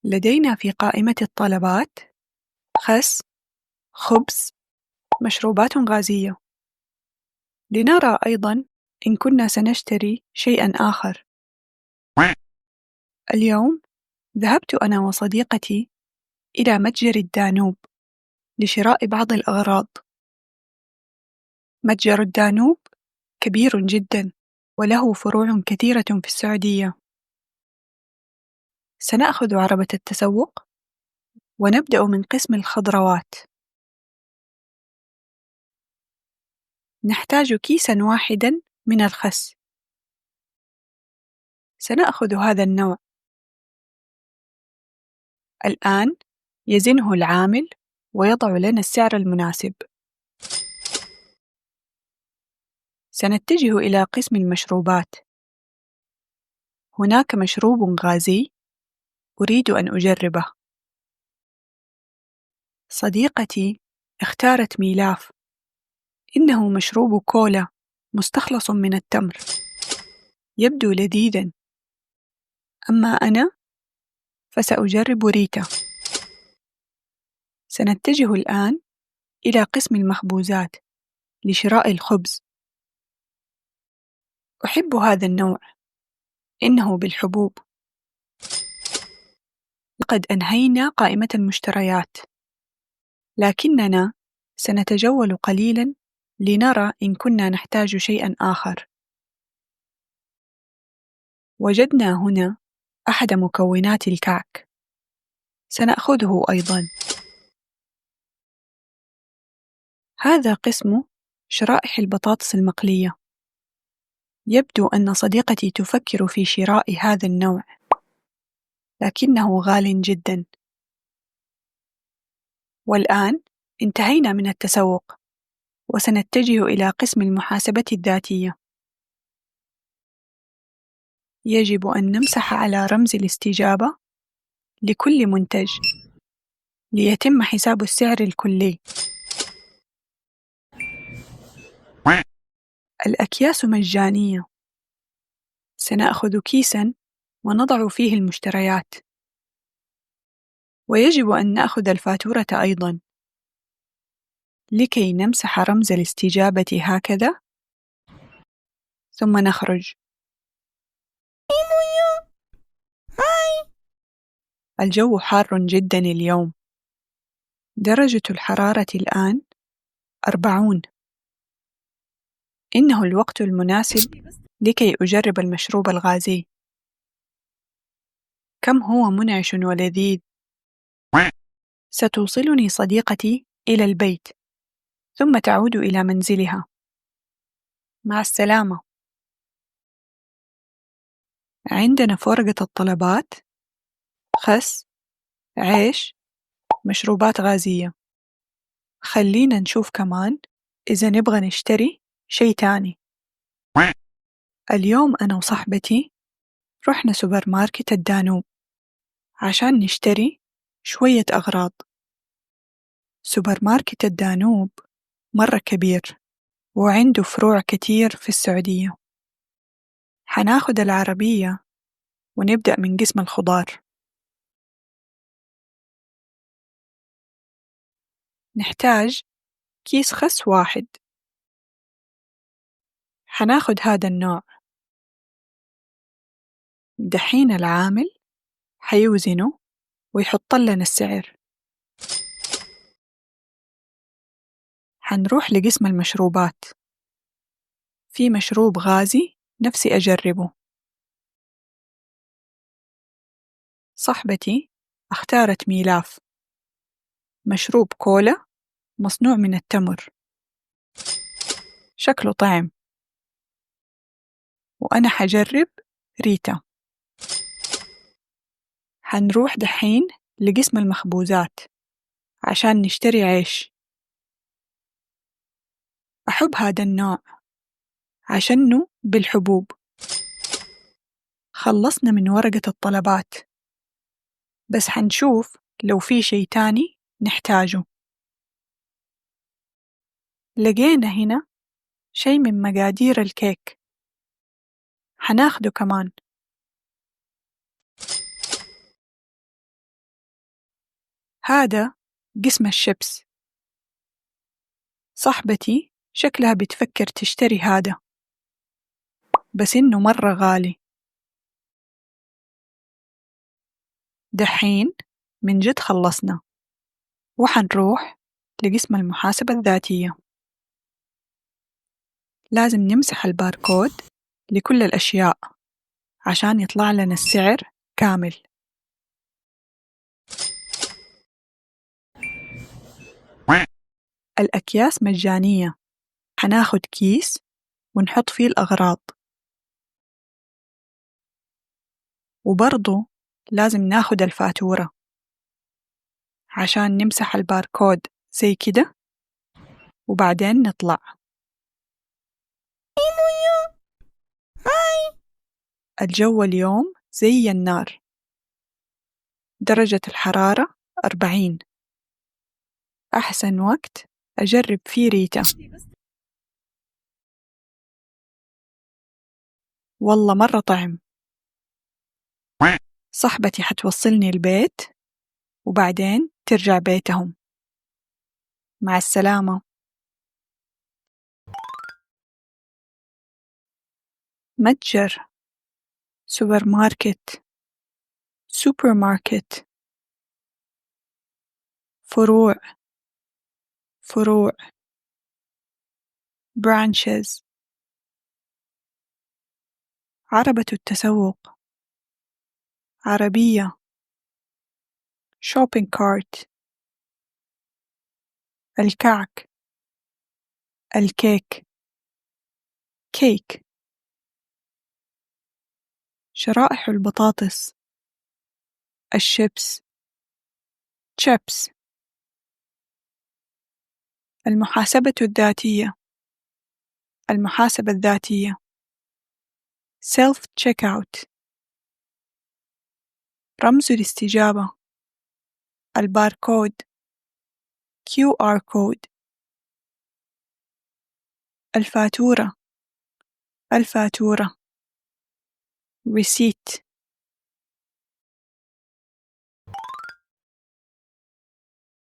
لدينا في قائمة الطلبات خس، خبز، مشروبات غازية. لنرى أيضاً إن كنا سنشتري شيئاً آخر. اليوم ذهبت أنا وصديقتي إلى متجر الدانوب لشراء بعض الأغراض. متجر الدانوب كبير جداً وله فروع كثيرة في السعودية. سنأخذ عربة التسوق ونبدأ من قسم الخضروات. نحتاج كيساً واحداً من الخس. سنأخذ هذا النوع. الآن يزنه العامل ويضع لنا السعر المناسب. سنتجه إلى قسم المشروبات. هناك مشروب غازي أريد أن أجربه. صديقتي اختارت ميلاف. إنه مشروب كولا مستخلص من التمر. يبدو لذيذاً. أما أنا فسأجرب ريتا. سنتجه الآن إلى قسم المخبوزات لشراء الخبز. أحب هذا النوع. إنه بالحبوب. لقد أنهينا قائمة المشتريات، لكننا سنتجول قليلاً لنرى إن كنا نحتاج شيئاً آخر. وجدنا هنا أحد مكونات الكعك. سنأخذه أيضاً. هذا قسم شرائح البطاطس المقلية. يبدو أن صديقتي تفكر في شراء هذا النوع، لكنه غال جداً. والآن انتهينا من التسوق وسنتجه إلى قسم المحاسبة الذاتية. يجب أن نمسح على رمز الاستجابة لكل منتج ليتم حساب السعر الكلي. الأكياس مجانية. سنأخذ كيساً ونضع فيه المشتريات. ويجب أن نأخذ الفاتورة أيضاً لكي نمسح رمز الاستجابة هكذا ثم نخرج. الجو حار جداً اليوم. درجة الحرارة الآن 40. إنه الوقت المناسب لكي أجرب المشروب الغازي. كم هو منعش ولذيذ. ستوصلني صديقتي إلى البيت ثم تعود إلى منزلها. مع السلامة. عندنا فرقة الطلبات خس، عيش، مشروبات غازية. خلينا نشوف كمان إذا نبغى نشتري شيء تاني. اليوم أنا وصاحبتي رحنا سوبر ماركت الدانوب عشان نشتري شوية أغراض. سوبر ماركت الدانوب مرة كبير وعنده فروع كتير في السعودية. حناخد العربية ونبدأ من قسم الخضار. نحتاج كيس خس واحد. حناخد هذا النوع. دحين العامل حيوزنه ويحط لنا السعر. حنروح لقسم المشروبات. في مشروب غازي نفسي أجربه. صاحبتي اختارت ميلاف، مشروب كولا مصنوع من التمر. شكله طعم. وأنا حجرب ريتا. حنروح دحين لقسم المخبوزات عشان نشتري عيش. أحب هذا النوع عشانه بالحبوب. خلصنا من ورقة الطلبات، بس حنشوف لو في شيء تاني نحتاجه. لقينا هنا شيء من مقادير الكيك. حناخده كمان. هذا قسم الشيبس. صاحبتي شكلها بتفكر تشتري هذا، بس إنه مرة غالي. دحين من جد خلصنا، وحنروح لقسم المحاسبة الذاتية. لازم نمسح الباركود لكل الأشياء عشان يطلع لنا السعر كامل. الأكياس مجانية، حناخد كيس ونحط فيه الأغراض، وبرضو لازم ناخد الفاتورة عشان نمسح الباركود زي كده وبعدين نطلع. الجو اليوم زي النار، درجة الحرارة 40. أحسن وقت أجرب فيه ريتا. والله مرة طعم. صاحبتي حتوصلني البيت وبعدين ترجع بيتهم. مع السلامة. متجر، سوبر ماركت، سوبر ماركت، فروع، فروع، branches، عربة التسوق، عربية، shopping cart، الكعك، الكيك، كيك، شرائح البطاطس، الشيبس، chips. المحاسبة الذاتية، المحاسبة الذاتية، self checkout، رمز الاستجابة، الباركود، QR code، الفاتورة، الفاتورة، receipt.